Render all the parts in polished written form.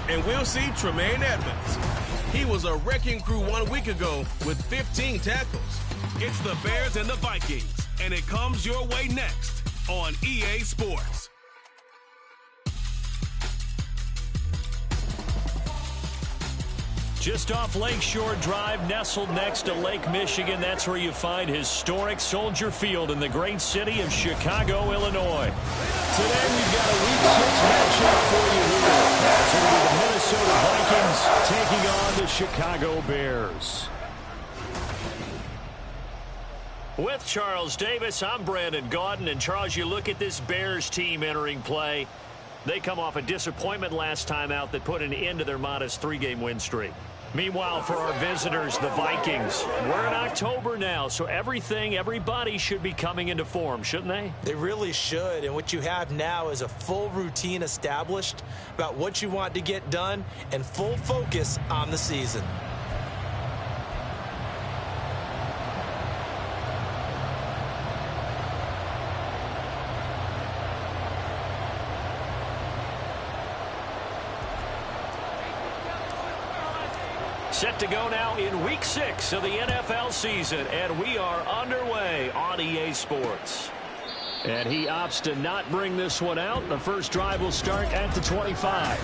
And we'll see Tremaine Edmonds. He was a wrecking crew 1 week ago with 15 tackles. It's the Bears and the Vikings, and it comes your way next on EA Sports. Just off Lakeshore Drive, nestled next to Lake Michigan. That's where you find historic Soldier Field in the great city of Chicago, Illinois. Today we've got a Week 6 matchup for you here. It's going to be the Minnesota Vikings taking on the Chicago Bears. With Charles Davis, I'm Brandon Gaudin. And Charles, you look at this Bears team entering play. They come off a disappointment last time out that put an end to their modest 3-game win streak. Meanwhile, for our visitors, the Vikings, we're in October now, so everybody should be coming into form, shouldn't they? They really should, and what you have now is a full routine established about what you want to get done and full focus on the season. Set to go now in Week 6 of the NFL season, and we are underway on EA Sports. And he opts to not bring this one out. The first drive will start at the 25.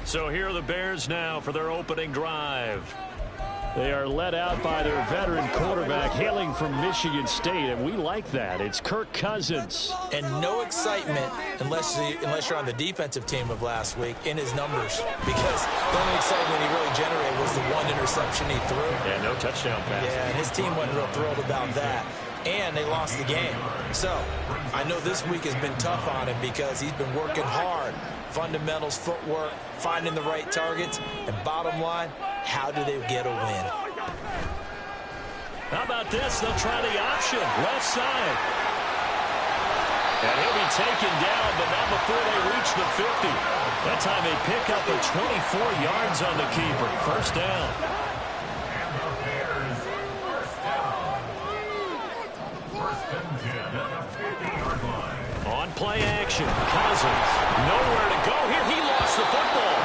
So here are the Bears now for their opening drive. They are led out by their veteran quarterback hailing from Michigan State, and we like that. It's Kirk Cousins. And no excitement unless you're on the defensive team of last week in his numbers, because the only excitement he really generated was the one interception he threw. Yeah, no touchdown pass. Yeah, and his team wasn't real thrilled about that. And they lost the game. So I know this week has been tough on him because he's been working hard. Fundamentals, footwork, finding the right targets, and bottom line, how do they get a win? How about this? They'll try the option, left side. And he'll be taken down, but not before they reach the 50. That time they pick up a 24 yards on the keeper. First down. On play action, Cousins. Nowhere to go here. He lost the football.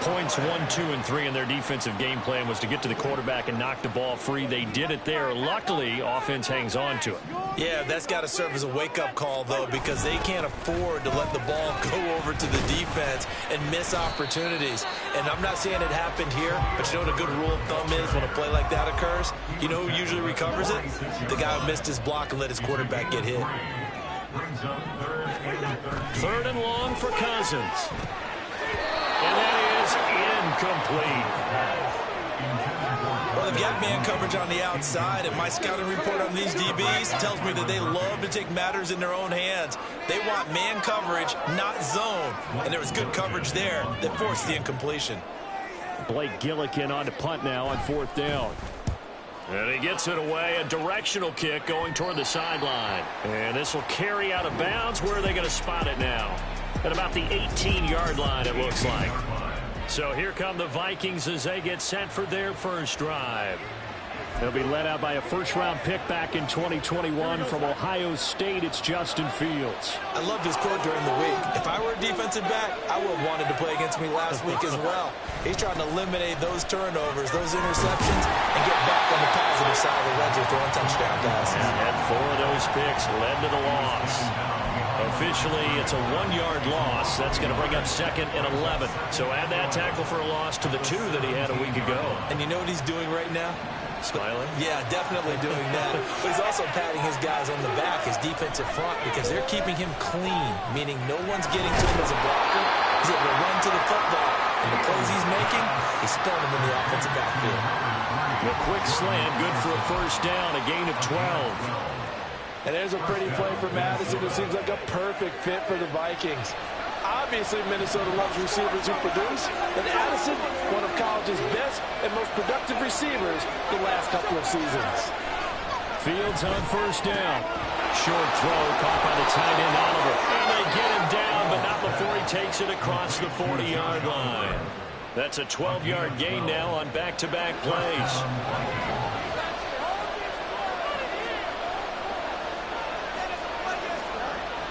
Points 1, 2, and 3 in their defensive game plan was to get to the quarterback and knock the ball free. They did it there. Luckily, offense hangs on to it. Yeah, that's got to serve as a wake-up call, though, because they can't afford to let the ball go over to the defense and miss opportunities. And I'm not saying it happened here, but you know what a good rule of thumb is when a play like that occurs? You know who usually recovers it? The guy who missed his block and let his quarterback get hit. 3rd and long for Cousins. And that is incomplete. Well, they've got man coverage on the outside, and my scouting report on these DBs tells me that they love to take matters in their own hands. They want man coverage, not zone. And there was good coverage there that forced the incompletion. Blake Gillikin on to punt now on 4th down. And he gets it away, a directional kick going toward the sideline. And this will carry out of bounds. Where are they going to spot it now? At about the 18-yard line, it looks like. So here come the Vikings as they get set for their first drive. They'll be led out by a first-round pick back in 2021 from Ohio State. It's Justin Fields. I love this quote during the week. If I were a defensive back, I would have wanted to play against me last week as well. He's trying to eliminate those turnovers, those interceptions, and get back on the positive side of the ledger throwing touchdown passes. And 4 of those picks led to the loss. Officially, it's a 1-yard loss. That's going to bring up 2nd and 11. So add that tackle for a loss to the 2 that he had a week ago. And you know what he's doing right now? Smiling? Yeah, definitely doing that. But he's also patting his guys on the back, his defensive front, because they're keeping him clean, meaning no one's getting to him as a blocker. He's able to run to the football, and the plays he's making, he's throwing them in the offensive backfield. The quick slant, good for a first down, a gain of 12. And there's a pretty play for Madison. It seems like a perfect fit for the Vikings. Obviously, Minnesota loves receivers who produce, but Addison, one of college's best and most productive receivers the last couple of seasons. Fields on first down. Short throw caught by the tight end Oliver. And they get him down, but not before he takes it across the 40-yard line. That's a 12-yard gain now on back-to-back plays.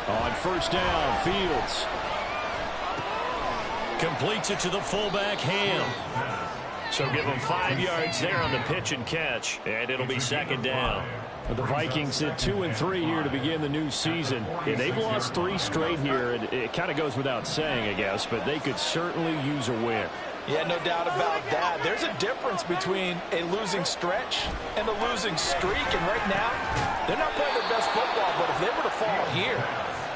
On first down, Fields. Completes it to the fullback, Ham. So give him 5 yards there on the pitch and catch, and it'll be second down. The Vikings hit 2-3 here to begin the new season. Yeah, they've lost 3 straight here. It kind of goes without saying, I guess, but they could certainly use a win. Yeah, no doubt about that. There's a difference between a losing stretch and a losing streak, and right now, they're not playing their best football, but if they were to fall here,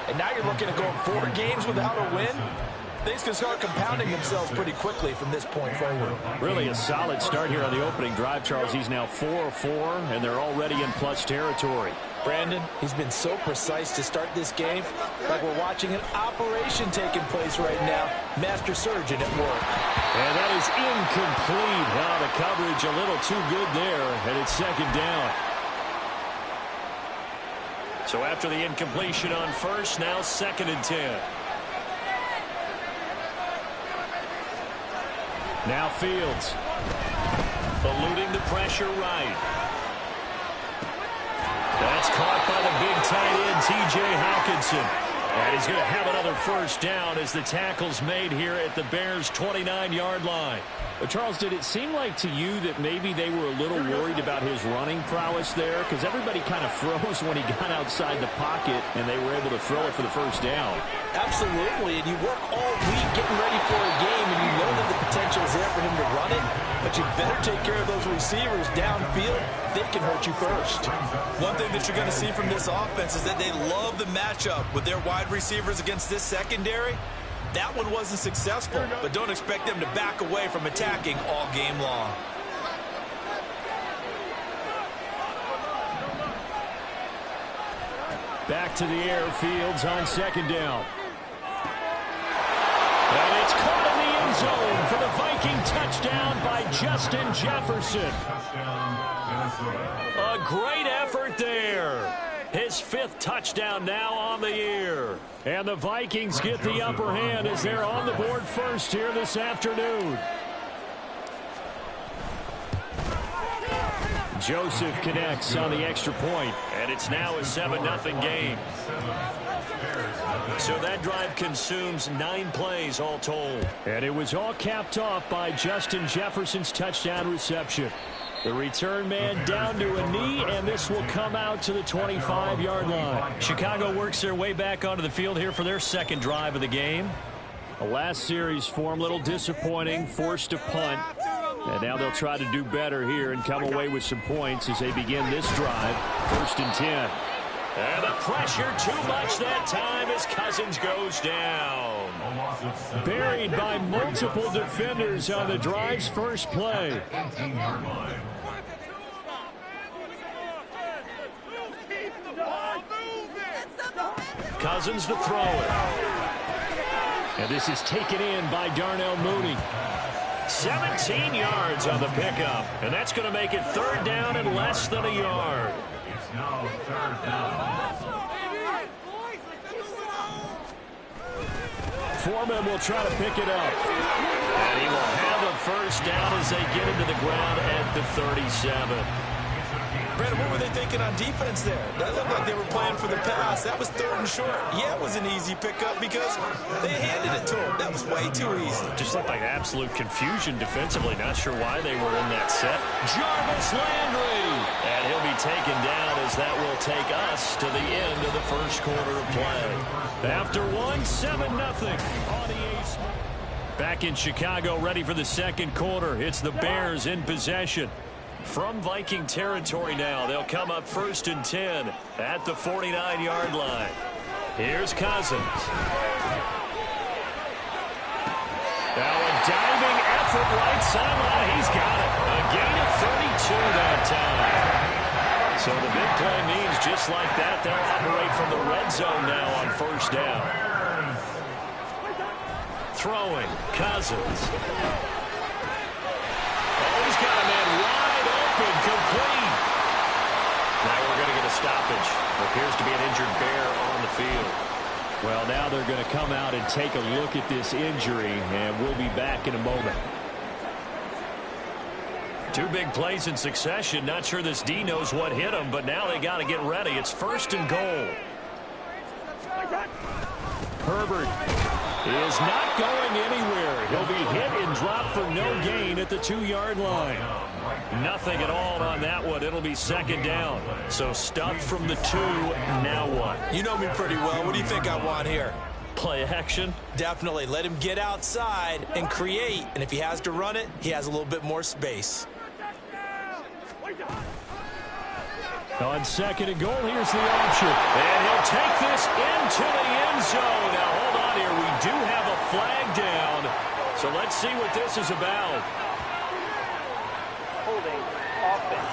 and now you're looking at going 4 games without a win, things can start compounding themselves pretty quickly from this point forward. Really a solid start here on the opening drive, Charles. He's now 4-4, and they're already in plus territory. Brandon, he's been so precise to start this game, like we're watching an operation taking place right now. Master surgeon at work. And that is incomplete. Wow, the coverage a little too good there, and it's second down. So after the incompletion on first, now 2nd and 10. Now Fields. Eluding the pressure right. That's caught by the big tight end, T.J. Hawkinson. And he's going to have another first down as the tackle's made here at the Bears' 29-yard line. But Charles, did it seem like to you that maybe they were a little worried about his running prowess there? Because everybody kind of froze when he got outside the pocket, and they were able to throw it for the first down. Absolutely, and you work all week getting ready for a game, and you know that the potential is there for him to run it, but you better take care of those receivers downfield. They can hurt you first. One thing that you're going to see from this offense is that they love the matchup with their wide receivers against this secondary. That one wasn't successful, but don't expect them to back away from attacking all game long. Back to the air, Fields on second down. And it's caught in the end zone for the Viking touchdown by Justin Jefferson. A great effort there. His 5th touchdown now on the year. And the Vikings get the upper hand as they're on the board first here this afternoon. Joseph connects on the extra point. And it's now a 7-0 game. So that drive consumes 9 plays all told. And it was all capped off by Justin Jefferson's touchdown reception. The return man down to a knee, and this will come out to the 25-yard line. Chicago works their way back onto the field here for their 2nd drive of the game. The last series for him, a little disappointing, forced to punt. And now they'll try to do better here and come away with some points as they begin this drive. 1st and 10. And the pressure too much that time as Cousins goes down. Buried by multiple defenders on the drive's first play. Cousins to throw it. And this is taken in by Darnell Mooney. 17 yards on the pickup. And that's going to make it 3rd down and less than a yard. It's now 3rd down. Foreman will try to pick it up. And he will have a first down as they get into the ground at the 37. Brandon, what were they thinking on defense there? That looked like they were playing for the pass. That was 3rd and short. Yeah, it was an easy pickup because they handed it to him. That was way too easy. Just looked like absolute confusion defensively. Not sure why they were in that set. Jarvis Landry. And he'll be taken down as that will take us to the end of the first quarter of play. After 7-0 on EA Sports. Back in Chicago, ready for the 2nd quarter. It's the Bears in possession. From Viking territory now, they'll come up 1st and 10 at the 49-yard line. Here's Cousins. Now a diving effort right sideline. He's got it. A gain of 32 that time. So the big play means just like that, they'll operate from the red zone now on 1st down. Throwing, Cousins. Oh, he's got a man wide open, complete. Now we're going to get a stoppage. Appears to be an injured Bear on the field. Well, now they're going to come out and take a look at this injury, and we'll be back in a moment. 2 big plays in succession. Not sure this D knows what hit him, but now they got to get ready. It's 1st and goal. Herbert is not going anywhere. He'll be hit and dropped for no gain at the 2-yard line. Nothing at all on that one. It'll be second down. So stuffed from the 2. Now what? You know me pretty well. What do you think I want here? Play action? Definitely. Let him get outside and create. And if he has to run it, he has a little bit more space. On second and goal, here's the option. And he'll take this into the end zone. Now, hold on here. We do have a flag down. So let's see what this is about. Holding offense.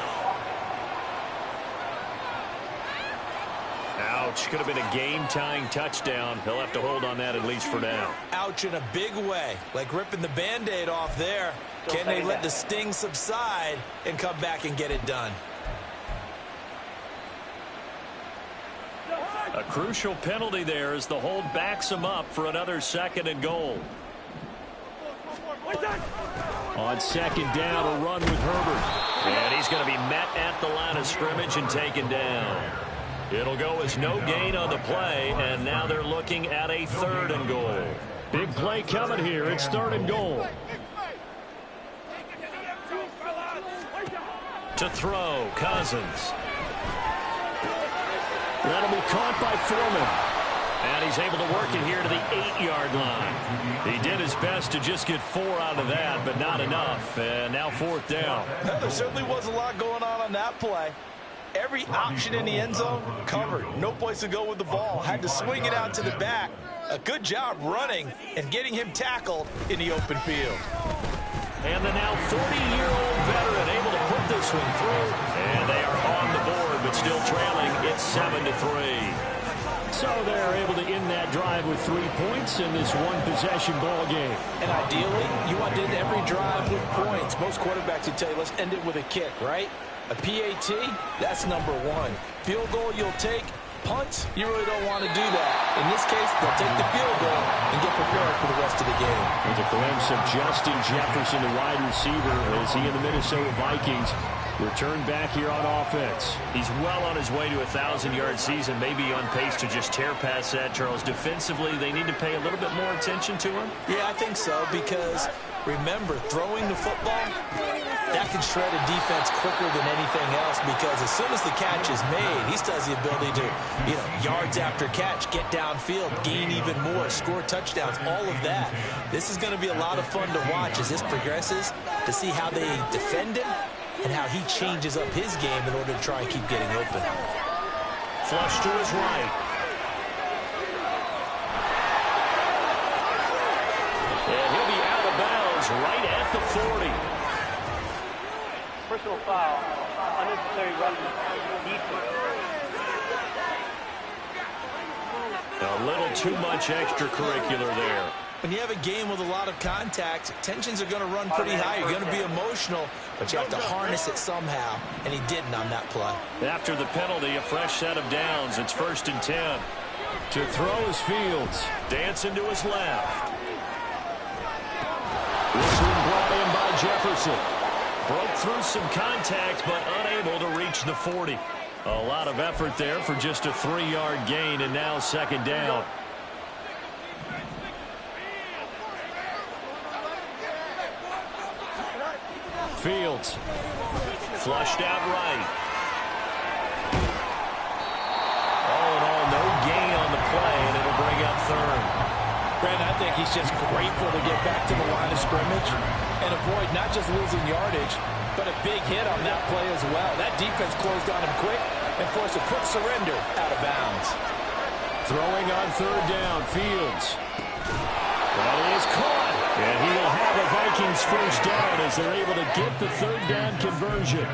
Ouch. Could have been a game-tying touchdown. He'll have to hold on that at least for now. Ouch in a big way. Like ripping the Band-Aid off there. Can they let the sting subside and come back and get it done? A crucial penalty there as the hold backs him up for another second and goal. On second down, a run with Herbert. And he's going to be met at the line of scrimmage and taken down. It'll go as no gain on the play, and now they're looking at a 3rd and goal. Big play coming here. It's 3rd and goal. To throw, Cousins. That'll be caught by Foreman. And he's able to work it here to the 8-yard line. He did his best to just get 4 out of that, but not enough. And now 4th down. There certainly was a lot going on that play. Every option in the end zone covered. No place to go with the ball. Had to swing it out to the back. A good job running and getting him tackled in the open field. And the now 40-year-old veteran able to put this one through. And they are on the board, but still trailing. It's 7-3. So they're able to end that drive with 3 points in this one-possession ball game. And ideally, you want to end every drive with points. Most quarterbacks would tell you, let's end it with a kick, right? A PAT, that's number 1. Field goal you'll take. Punts, you really don't want to do that. In this case, they'll take the field goal and get prepared for the rest of the game. There's a glimpse of Justin Jefferson, the wide receiver, as he and the Minnesota Vikings return back here on offense. He's well on his way to a 1,000-yard season, maybe on pace to just tear past that, Charles. Defensively, they need to pay a little bit more attention to him. Yeah, I think so, because remember, throwing the football, that can shred a defense quicker than anything else, because as soon as the catch is made, he still has the ability to, yards after catch, get downfield, gain even more, score touchdowns, all of that. This is going to be a lot of fun to watch as this progresses, to see how they defend him and how he changes up his game in order to try and keep getting open. Flush to his right. And he'll be out of bounds right at the 40. Personal foul, unnecessary roughness, defense. A little too much extracurricular there. When you have a game with a lot of contact, tensions are going to run pretty high. You're going to be emotional, but you have to harness it somehow, and he didn't on that play. After the penalty, a fresh set of downs. It's 1st and 10. To throw is Fields. Dancing to his left. This one brought in by Jefferson. Broke through some contact, but unable to reach the 40. A lot of effort there for just a 3-yard gain, and now 2nd down. Fields. Flushed out right. All in all, no gain on the play, and it'll bring up 3rd. Brandon, I think he's just grateful to get back to the line of scrimmage and avoid not just losing yardage, but a big hit on that play as well. That defense closed on him quick and forced a quick surrender out of bounds. Throwing on 3rd down, Fields. That is caught. And he will have a Vikings 1st down as they're able to get the 3rd down conversion.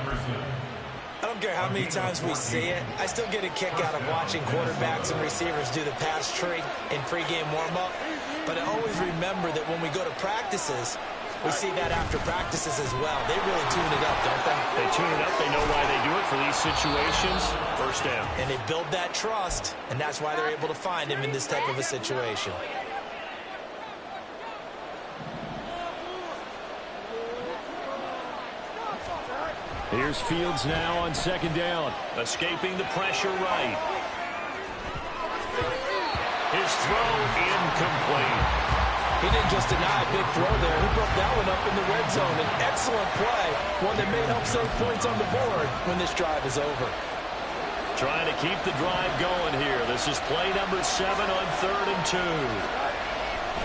I don't care how many times we see it. I still get a kick out of watching quarterbacks and receivers do the pass tree in pregame warm-up. But I always remember that when we go to practices, we see that after practices as well. They really tune it up, don't they? They tune it up. They know why they do it for these situations. 1st down. And they build that trust, and that's why they're able to find him in this type of a situation. Here's Fields now on 2nd down. Escaping the pressure right. His throw incomplete. just denied. Big throw there. He broke that one up in the red zone. An excellent play, one that may help save points on the board when this drive is over. Trying to keep the drive going here. This is play number 7 on 3rd and 2.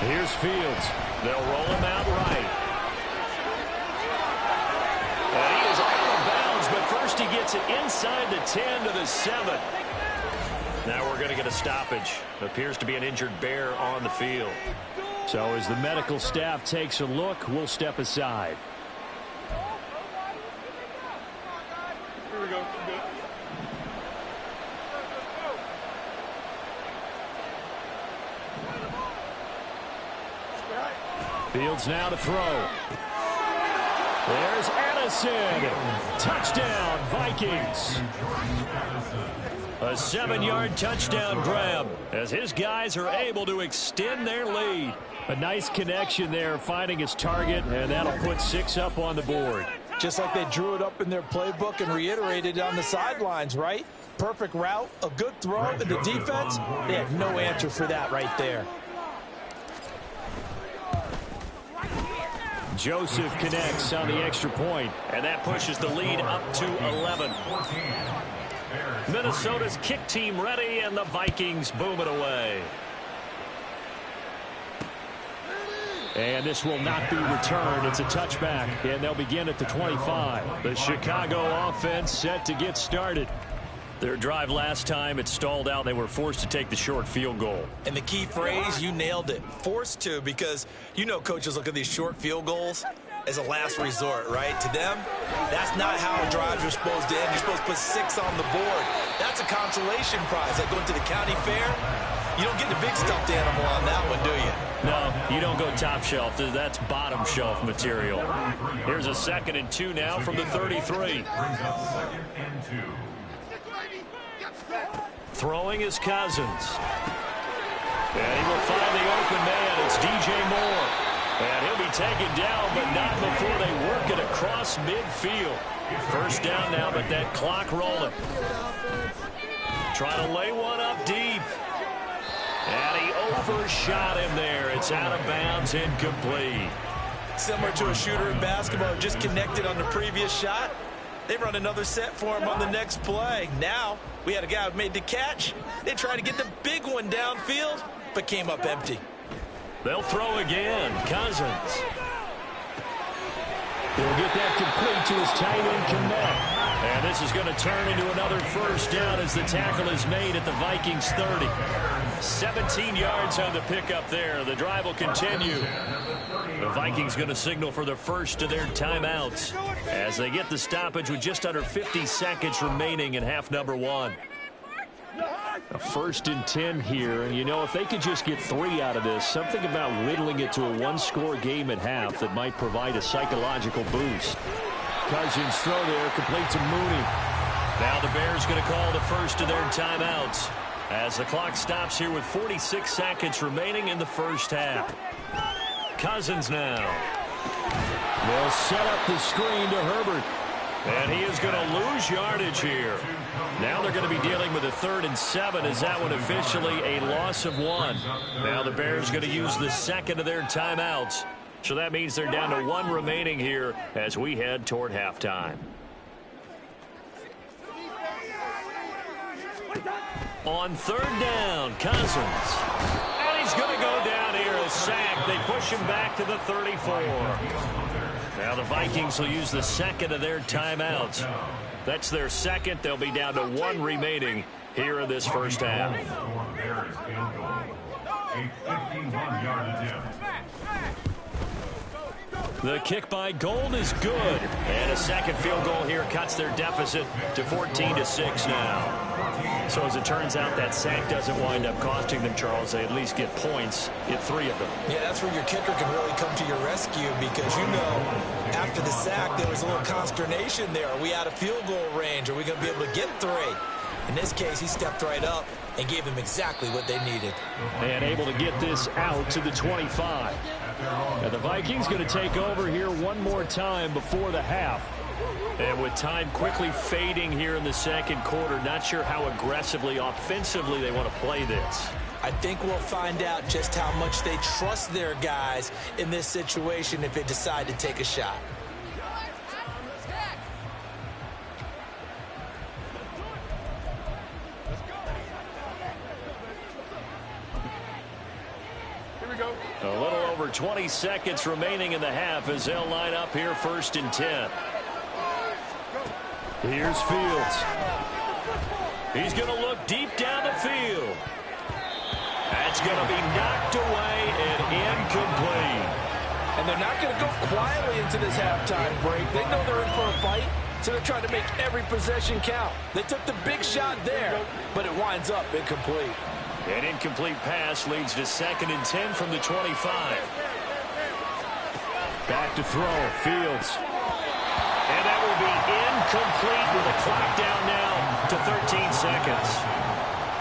Here's Fields. They'll roll him out right. And he is out of bounds, but first he gets it inside the 10 to the 7. Now we're going to get a stoppage. Appears to be an injured Bear on the field. So as the medical staff takes a look, we'll step aside. Here we go. Fields now to throw. There's Addison. Touchdown, Vikings. A 7-yard touchdown grab as his guys are able to extend their lead. A nice connection there, finding his target, and that'll put 6 up on the board. Just like they drew it up in their playbook and reiterated it on the sidelines, right? Perfect route, a good throw, and the defense, they had no answer for that right there. Joseph connects on the extra point. And that pushes the lead up to 11. Minnesota's kick team ready, and the Vikings boom it away. And this will not be returned. It's a touchback, and they'll begin at the 25. The Chicago offense set to get started. Their drive last time, it stalled out. They were forced to take the short field goal. And the key phrase, you nailed it. Forced to, because you know coaches look at these short field goals as a last resort, right? To them, that's not how drives are supposed to end. You're supposed to put 6 on the board. That's a consolation prize. Like going to the county fair, you don't get the big stuffed animal on that one, do you? No, you don't go top shelf. That's bottom shelf material. Here's a 2nd and 2 now from the 33. Throwing is Cousins. And he will find the open man. It's DJ Moore. And he'll be taken down, but not before they work it across midfield. First down now, but that clock rolling. Trying to lay one up deep. And he overshot him there. It's out of bounds, incomplete. Similar to a shooter in basketball who just connected on the previous shot. They run another set for him on the next play. Now, we had a guy who made the catch. They tried to get the big one downfield, but came up empty. They'll throw again. Cousins. He'll get that complete to his tight end Kmet. And this is going to turn into another first down as the tackle is made at the Vikings 30. 17 yards on the pickup there. The drive will continue. The Vikings going to signal for the first of their timeouts as they get the stoppage with just under 50 seconds remaining in half number 1. A 1st and 10 here, and you know, if they could just get 3 out of this, something about whittling it to a 1-score game at half that might provide a psychological boost. Cousins throw there, complete to Mooney. Now the Bears going to call the first of their timeouts as the clock stops here with 46 seconds remaining in the first half. Cousins now. They'll set up the screen to Herbert. And he is going to lose yardage here. Now they're going to be dealing with a 3rd and 7 as that one officially a loss of 1. Now the Bears going to use the 2nd of their timeouts. So that means they're down to 1 remaining here as we head toward halftime. On 3rd down, Cousins. And he's going to go down here, a sack. They push him back to the 34. Now the Vikings will use the 2nd of their timeouts. That's their 2nd. They'll be down to 1 remaining here in this first half. The kick by Gold is good. And a 2nd field goal here cuts their deficit to 14-6 now. So as it turns out, that sack doesn't wind up costing them, Charles. They at least get points in 3 of them. Yeah, that's where your kicker can really come to your rescue because, you know, after the sack, there was a little consternation there. Are we out of field goal range? Are we going to be able to get 3? In this case, he stepped right up and gave them exactly what they needed. And able to get this out to the 25. Now the Vikings going to take over here one more time before the half. And with time quickly fading here in the 2nd quarter, not sure how aggressively, offensively they want to play this. I think we'll find out just how much they trust their guys in this situation if they decide to take a shot. A little over 20 seconds remaining in the half as they'll line up here 1st and 10. Here's Fields. He's going to look deep down the field. That's going to be knocked away and incomplete. And they're not going to go quietly into this halftime break. They know they're in for a fight, so they're trying to make every possession count. They took the big shot there, but it winds up incomplete. An incomplete pass leads to 2nd and 10 from the 25. Back to throw, Fields. And that will be incomplete with a clock down now to 13 seconds.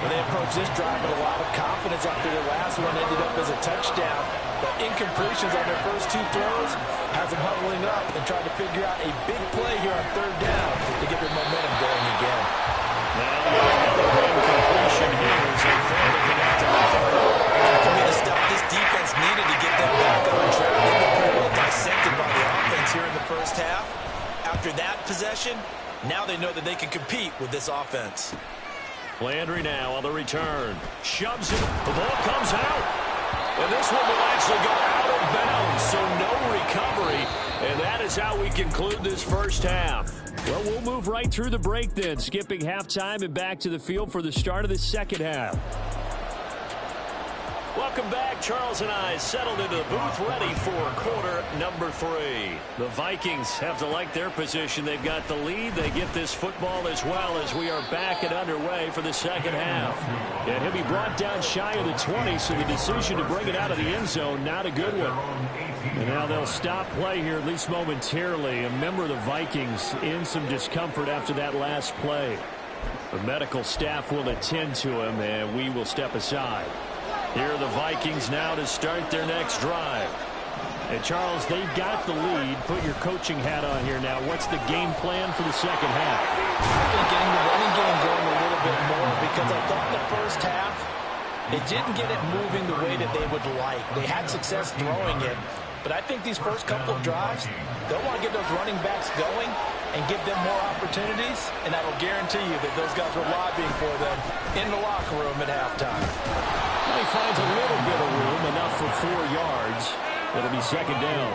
Well, they approached this drive with a lot of confidence after their last one ended up as a touchdown. But incompletions on their first 2 throws has them huddling up and trying to figure out a big play here on 3rd down to get their momentum going again. Now another incompletion here as they fail to connect on the 3rd. For me to stop, this defense needed to get them back on track. They've been pretty well dissected by the offense here in the first half. After that possession, now they know that they can compete with this offense. Landry now on the return. Shoves it. The ball comes out. And this one will actually go out of bounds, so no recovery. And that is how we conclude this first half. Well, we'll move right through the break then, skipping halftime and back to the field for the start of the second half. Welcome back. Charles and I settled into the booth ready for quarter number 3. The Vikings have to like their position. They've got the lead. They get this football as well as we are back and underway for the second half. And he'll be brought down shy of the 20, so the decision to bring it out of the end zone, not a good one. And now they'll stop play here, at least momentarily. A member of the Vikings in some discomfort after that last play. The medical staff will attend to him, and we will step aside. Here are the Vikings now to start their next drive. And, Charles, they've got the lead. Put your coaching hat on here now. What's the game plan for the second half? I think getting the running game going a little bit more, because I thought in the first half they didn't get it moving the way that they would like. They had success throwing it, but I think these first couple of drives, they'll want to get those running backs going and give them more opportunities, and I will guarantee you that those guys were lobbying for them in the locker room at halftime. He finds a little bit of room, enough for 4 yards. It'll be 2nd down.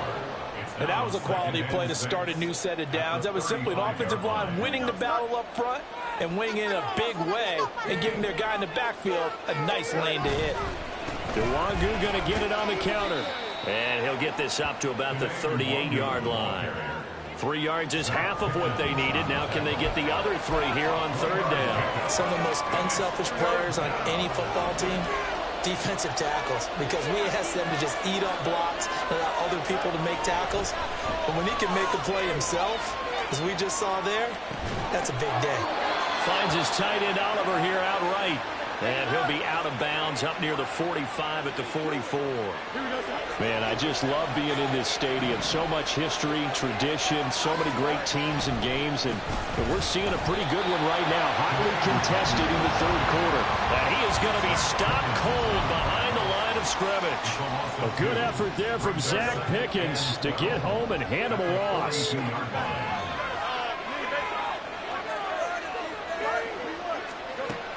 And that was a quality play to start a new set of downs. That was simply an offensive line winning the battle up front and winning in a big way and giving their guy in the backfield a nice lane to hit. Nwangu going to get it on the counter. And he'll get this up to about the 38-yard line. 3 yards is half of what they needed. Now can they get the other 3 here on 3rd down? Some of the most unselfish players on any football team, defensive tackles, because we ask them to just eat up blocks and allow other people to make tackles. But when he can make a play himself, as we just saw there, that's a big day. Finds his tight end Oliver here outright. And he'll be out of bounds up near the 45 at the 44. Man, I just love being in this stadium. So much history, tradition, so many great teams and games. And we're seeing a pretty good one right now. Hotly contested in the 3rd quarter. And he is going to be stopped cold behind the line of scrimmage. A good effort there from Zach Pickens to get home and hand him a loss.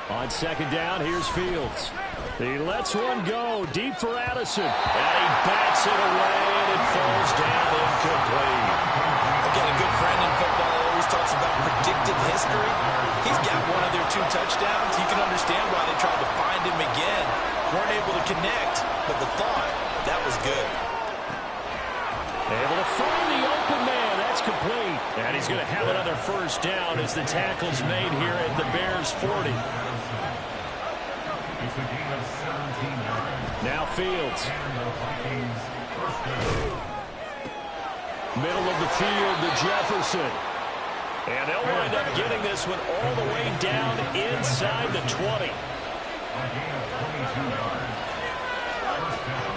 On 2nd down, here's Fields. He lets one go deep for Addison. And he bats it away, and it falls down incomplete. Again, a good friend in football always talks about predictive history. He's got one of their 2 touchdowns. You can understand why they tried to find him again. Weren't able to connect, but the thought, that was good. Able to find the open man. That's complete. And he's going to have another 1st down as the tackle's made here at the Bears' 40. Now Fields. Middle of the field to Jefferson. And they'll wind up getting this one all the way down inside the 20.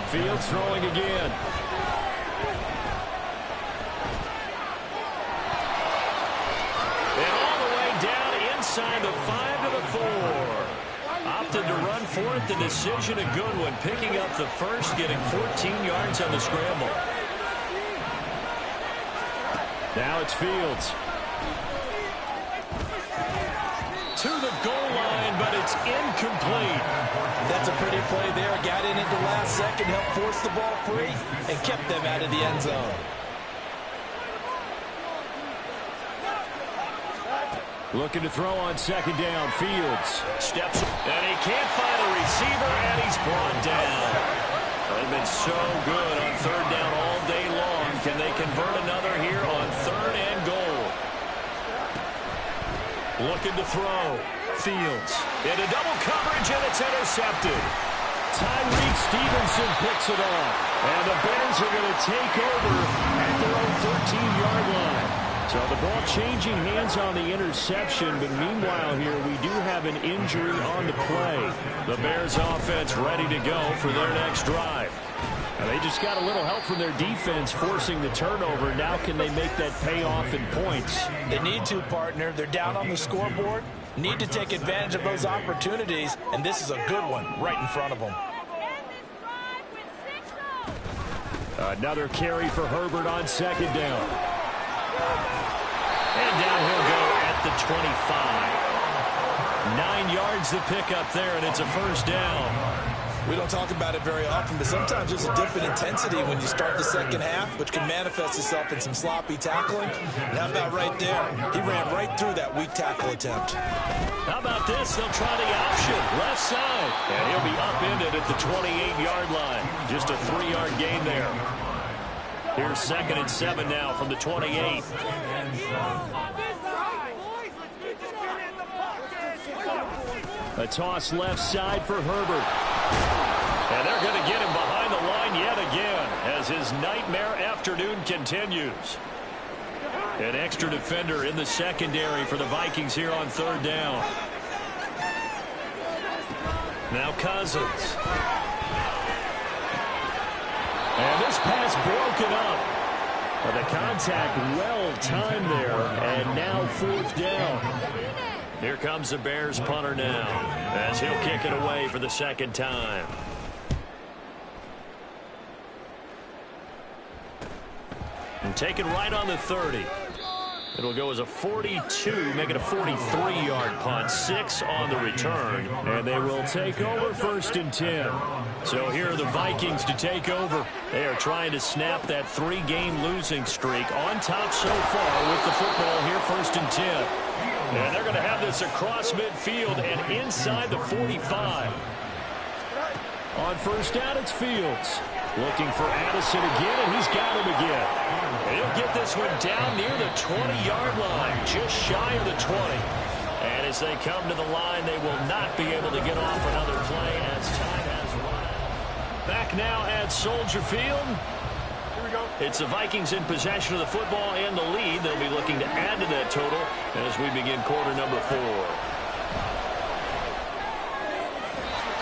Fields throwing again. And all the way down inside the 5 to the 4. Off to something to run for it. The decision a good one. Picking up the first, getting 14 yards on the scramble. Now it's Fields. To the goal line, but it's incomplete. That's a pretty play there. Got in at the last second, helped force the ball free, and kept them out of the end zone. Looking to throw on second down. Fields Steps, and he can't find a receiver, and he's brought down. They've been so good on third down all day long. Can they convert another here on third and goal? Looking to throw. Fields into double coverage, and it's intercepted. Tyreek Stevenson picks it off. And the Bears are going to take over at their own 13-yard line. So the ball changing hands on the interception, but meanwhile here we do have an injury on the play. The Bears offense ready to go for their next drive. Now they just got a little help from their defense forcing the turnover. Now can they make that pay off in points? They need to, partner. They're down on the scoreboard. Need to take advantage of those opportunities, and this is a good one right in front of them. Another carry for Herbert on second down. And down he'll go at the 25. 9 yards to pick up there, and it's a first down. We don't talk about it very often, but sometimes there's a dip in intensity when you start the second half, which can manifest itself in some sloppy tackling. And how about right there? He ran right through that weak tackle attempt. How about this? They'll try the option. Left side. And he'll be upended at the 28-yard line. Just a 3-yard gain there. Here's 2nd and 7 now from the 28. A toss left side for Herbert. And they're going to get him behind the line yet again as his nightmare afternoon continues. An extra defender in the secondary for the Vikings here on third down. Now Cousins. And this pass broken up. But the contact well timed there, and now fourth down. Here comes the Bears punter now as he'll kick it away for the second time. And taken right on the 30. It'll go as a 42, make it a 43-yard punt. 6 on the return. And they will take over 1st and 10. So here are the Vikings to take over. They are trying to snap that 3-game losing streak on top so far with the football here 1st and 10. And they're going to have this across midfield and inside the 45. On first down, it's Fields. Looking for Addison again, and he's got him again. And he'll get this one down near the 20-yard line, just shy of the 20. And as they come to the line, they will not be able to get off another play as time has run out. Back now at Soldier Field. Here we go. It's the Vikings in possession of the football and the lead. They'll be looking to add to that total as we begin quarter number 4.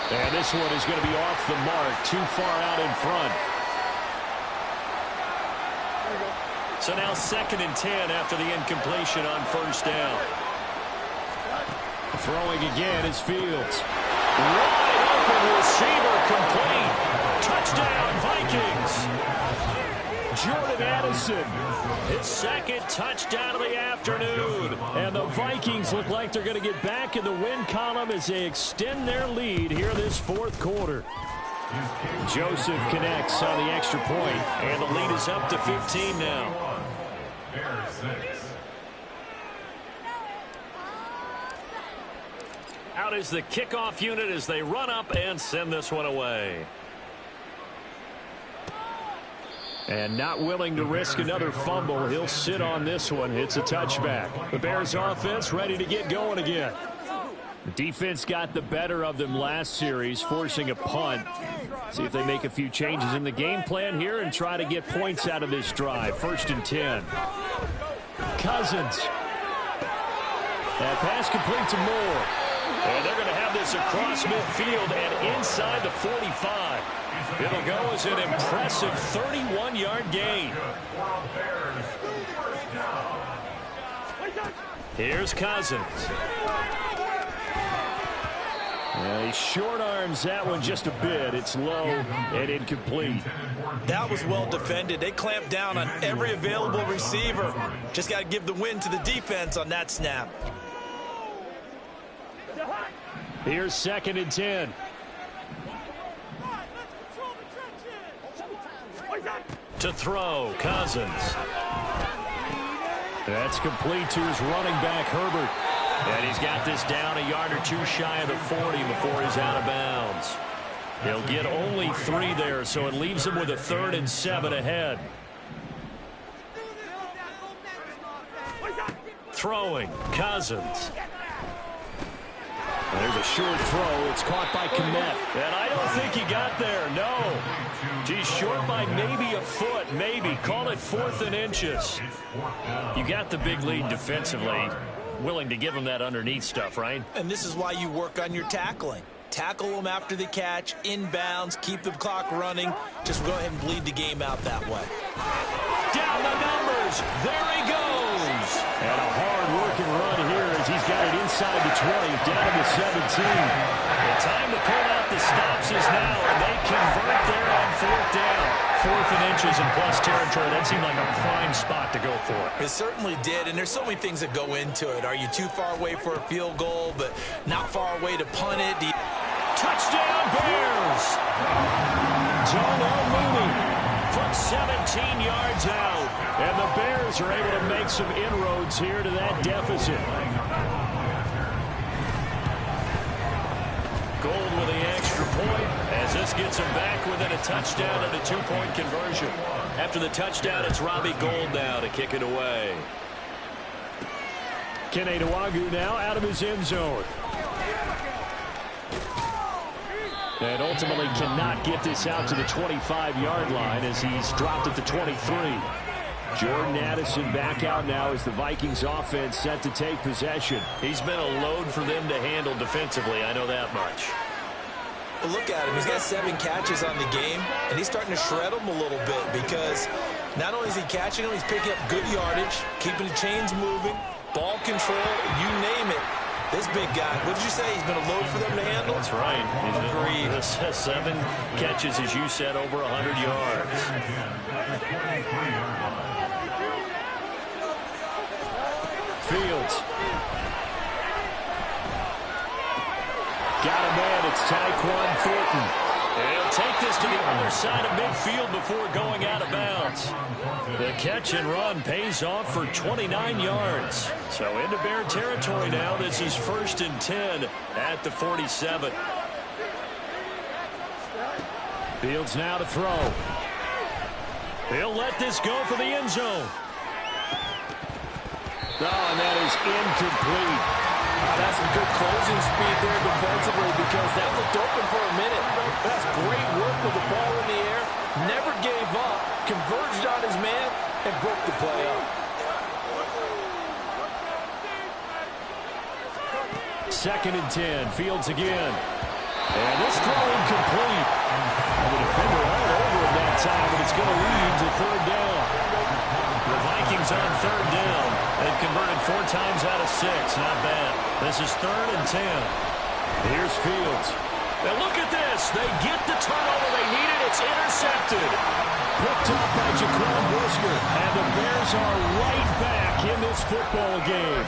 And this one is going to be off the mark, too far out in front. So now 2nd and 10 after the incompletion on first down. Throwing again is Fields. Wide open receiver complete. Touchdown Vikings. Jordan Addison. His 2nd touchdown of the afternoon. And the Vikings look like they're going to get back in the win column as they extend their lead here this 4th quarter. Joseph connects on the extra point. And the lead is up to 15 now. Out is the kickoff unit as they run up and send this one away. And not willing to risk another fumble. He'll sit on this one. It's a touchback. The Bears offense ready to get going again. The defense got the better of them last series, forcing a punt. See if they make a few changes in the game plan here and try to get points out of this drive. 1st and 10. Cousins. That pass complete to Moore. And they're going to have this across midfield and inside the 45. It'll go as an impressive 31-yard gain. Here's Cousins. He short arms that one just a bit. It's low and incomplete. That was well defended. They clamped down on every available receiver. Just got to give the win to the defense on that snap. Here's 2nd and 10. To throw, Cousins. That's complete to his running back, Herbert. And he's got this down a yard or two shy of the 40 before he's out of bounds. He'll get only 3 there, so it leaves him with a 3rd and 7 ahead. Throwing, Cousins. There's a short throw. It's caught by Kmet. And I don't think he got there, no. He's short by maybe a foot, maybe. Call it 4th and inches. You got the big lead defensively. Willing to give him that underneath stuff, right? And this is why you work on your tackling. Tackle them after the catch, inbounds, keep the clock running. Just go ahead and bleed the game out that way. Down the numbers. There he goes. And a hard-working run here as he's got it inside the 20, down to the 17. The time to pull out the stops is now, and they convert there on 4th down. 4th and inches in plus territory. That seemed like a prime spot to go for. It certainly did, and there's so many things that go into it. Are you too far away for a field goal, but not far away to punt it? Touchdown, Bears! Darnell Mooney from 17 yards out. And the Bears are able to make some inroads here to that deficit. Gold with the extra point as this gets him back within a touchdown and a 2-point conversion. After the touchdown, it's Robbie Gould now to kick it away. Kene Nwangwu now out of his end zone. And ultimately cannot get this out to the 25-yard line as he's dropped at the 23. Jordan Addison back out now as the Vikings offense set to take possession. He's been a load for them to handle defensively, I know that much. Well, look at him. He's got 7 catches on the game, and he's starting to shred them a little bit because not only is he catching them, he's picking up good yardage, keeping the chains moving, ball control, you name it. This big guy, what did you say? He's been a load for them to handle? That's right. Agreed. 7 catches, as you said, over 100 yards. Fields. Got a man. It's Tyquan Thornton. And he'll take this to the other side of midfield before going out of bounds. The catch and run pays off for 29 yards. So into Bear territory now. This is 1st and 10 at the 47. Fields now to throw. He'll let this go for the end zone. Oh, and that is incomplete. That's some good closing speed there defensively because that looked open for a minute. That's great work with the ball in the air. Never gave up, converged on his man, and broke the play up. Second and 10. Fields again. And this throw incomplete. And the defender all over him that time, but it's going to lead to 3rd down. The Vikings on 3rd down. They've converted 4 times out of 6. Not bad. This is 3rd and 10. Here's Fields. Now look at this. They get the turnover they needed. It's intercepted. Picked up by Jaquan Brisker. And the Bears are right back in this football game.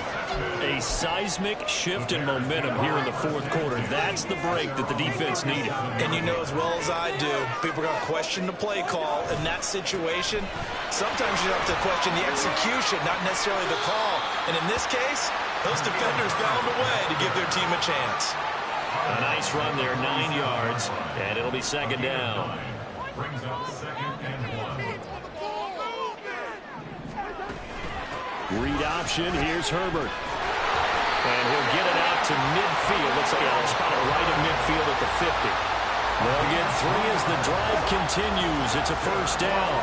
A seismic shift in momentum here in the 4th quarter. That's the break that the defense needed. And you know as well as I do, people are going to question the play call in that situation. Sometimes you have to question the execution, not necessarily the call. And in this case, those defenders found a way to give their team a chance. A nice run there, 9 yards, and it'll be 2nd down. Brings up 2nd and 1. Read option. Here's Herbert. And he'll get it out to midfield. Looks like they'll spot it right at midfield at the 50. They'll get 3 as the drive continues. It's a 1st down.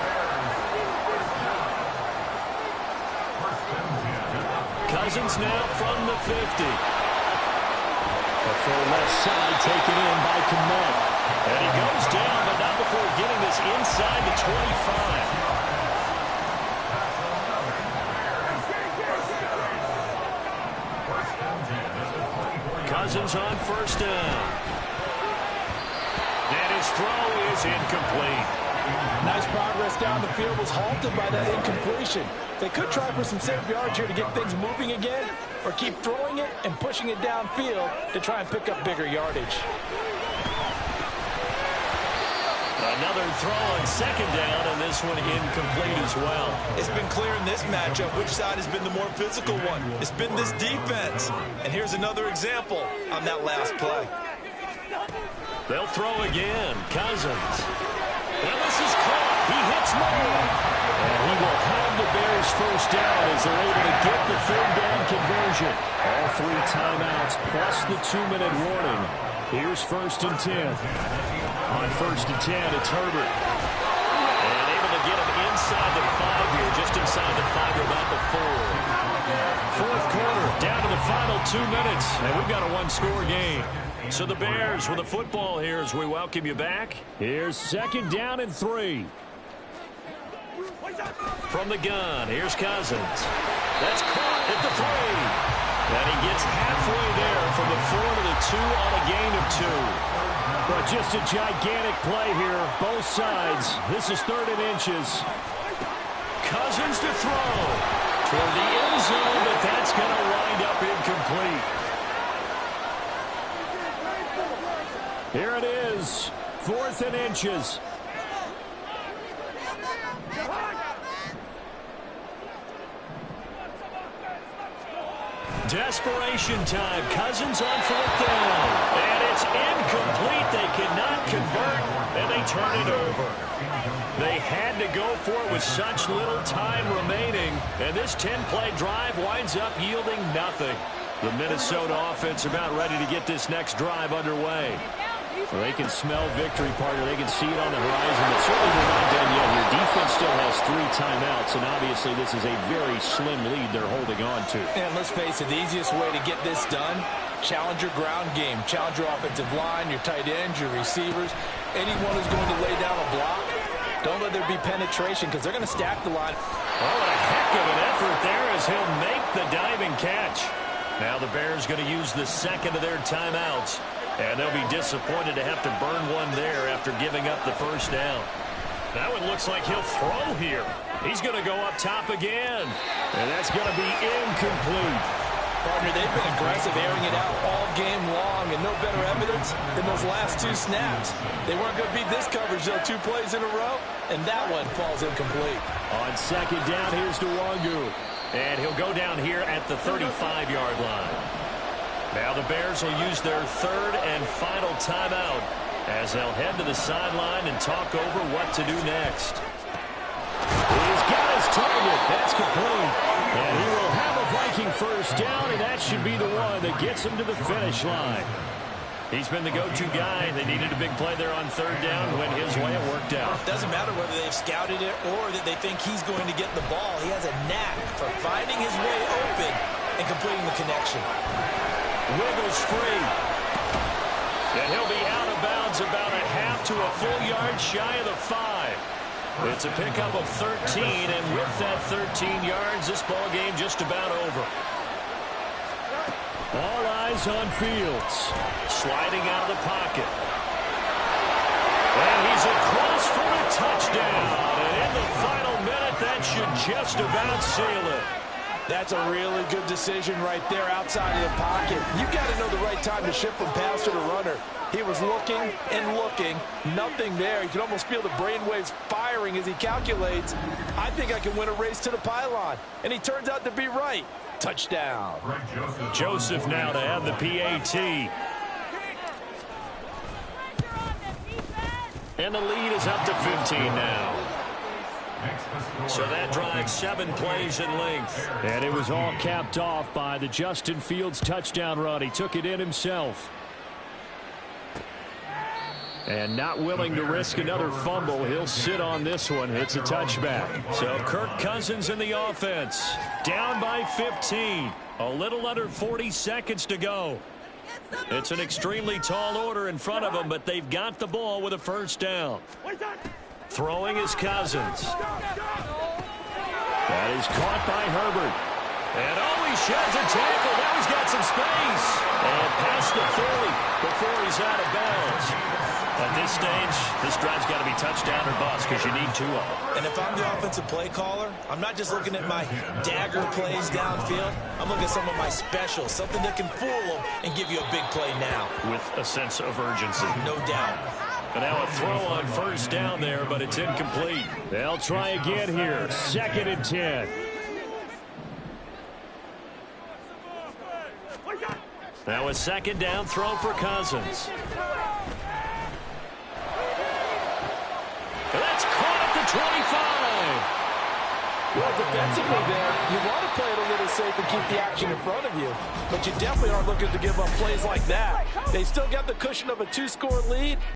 Cousins now from the 50. A full left side taken in by Kmet. And he goes down, but not before getting this inside the 25. Cousins Cousins on first down. And his throw is incomplete. Nice progress down the field, was halted by that incompletion. They could try for some safe yards here to get things moving again, or keep throwing it and pushing it downfield to try and pick up bigger yardage. Another throw on second down, and this one incomplete as well. It's been clear in this matchup which side has been the more physical one. It's been this defense. And here's another example on that last play. They'll throw again. Cousins. And this is caught. He hits Moore. And he will have the Bears first down as they're able to get the third down conversion. All 3 timeouts plus the 2-minute warning. Here's 1st and 10. On 1st and 10, it's Herbert. And able to get him inside the 5 here, just inside the 5 or about the 4. Fourth quarter, down to the final 2 minutes. And we've got a 1-score game. So the Bears with the football here as we welcome you back. Here's 2nd down and 3. From the gun, here's Cousins. That's caught at the 3. And he gets halfway there from the 4 to the 2 on a gain of 2. But just a gigantic play here, both sides. This is 3rd and inches. Cousins to throw toward the end zone, but that's going to wind up incomplete. Here it is, 4th and inches. Desperation time. Cousins on 4th down. And it's incomplete. They cannot convert, and they turn it over. They had to go for it with such little time remaining, and this 10-play drive winds up yielding nothing. The Minnesota offense about ready to get this next drive underway. Well, they can smell victory, partner. They can see it on the horizon, but certainly they're not done yet here. Defense still has 3 timeouts, and obviously this is a very slim lead they're holding on to. And let's face it, the easiest way to get this done, challenge your ground game. Challenge your offensive line, your tight ends, your receivers. Anyone who's going to lay down a block, don't let there be penetration because they're going to stack the line. Oh, what a heck of an effort there as he'll make the diving catch. Now the Bears going to use the 2nd of their timeouts. And they'll be disappointed to have to burn one there after giving up the first down. That one looks like he'll throw here. He's going to go up top again. And that's going to be incomplete. Partner, they've been aggressive, airing it out all game long, and no better evidence than those last 2 snaps. They weren't going to beat this coverage, though, 2 plays in a row, and that one falls incomplete. On 2nd down, here's Nwangu. And he'll go down here at the 35-yard line. Now the Bears will use their 3rd and final timeout as they'll head to the sideline and talk over what to do next. He's got his target. That's complete. And he will have a Viking first down, and that should be the one that gets him to the finish line. He's been the go-to guy. They needed a big play there on 3rd down. Went his way. It worked out. Doesn't matter whether they've scouted it or that they think he's going to get the ball. He has a knack for finding his way open and completing the connection. Wiggles free. And he'll be out of bounds about a half to a full yard shy of the 5. It's a pickup of 13, and with that 13 yards, this ball game just about over. All eyes on Fields. Sliding out of the pocket. And he's across for a touchdown. And in the final minute, that should just about seal it. That's a really good decision right there outside of the pocket. You've got to know the right time to shift from passer to runner. He was looking and looking, nothing there. You can almost feel the brainwaves firing as he calculates, I think I can win a race to the pylon. And he turns out to be right. Touchdown. Joseph now to add the PAT. And the lead is up to 15 now. So that drives 7 plays in length. And it was all capped off by the Justin Fields touchdown run. He took it in himself. And not willing to risk another fumble, he'll sit on this one. It's a touchback. So Kirk Cousins in the offense. Down by 15. A little under 40 seconds to go. It's an extremely tall order in front of them, but they've got the ball with a first down. Throwing is Cousins. That is caught by Herbert. And he sheds a tackle. Now he's got some space. And past the 30 before he's out of bounds. At this stage, this drive's got to be touchdown or bust because you need 2 of them. And if I'm the offensive play caller, I'm not just looking at my dagger plays downfield. I'm looking at some of my specials, something that can fool them and give you a big play now. With a sense of urgency. No doubt. And now a throw on first down there, but it's incomplete. They'll try again here. 2nd and 10. Now a 2nd down throw for Cousins. That's caught at the 25. Well, defensively there, you want to play it a little safe and keep the action in front of you. But you definitely aren't looking to give up plays like that. They still got the cushion of a 2-score lead.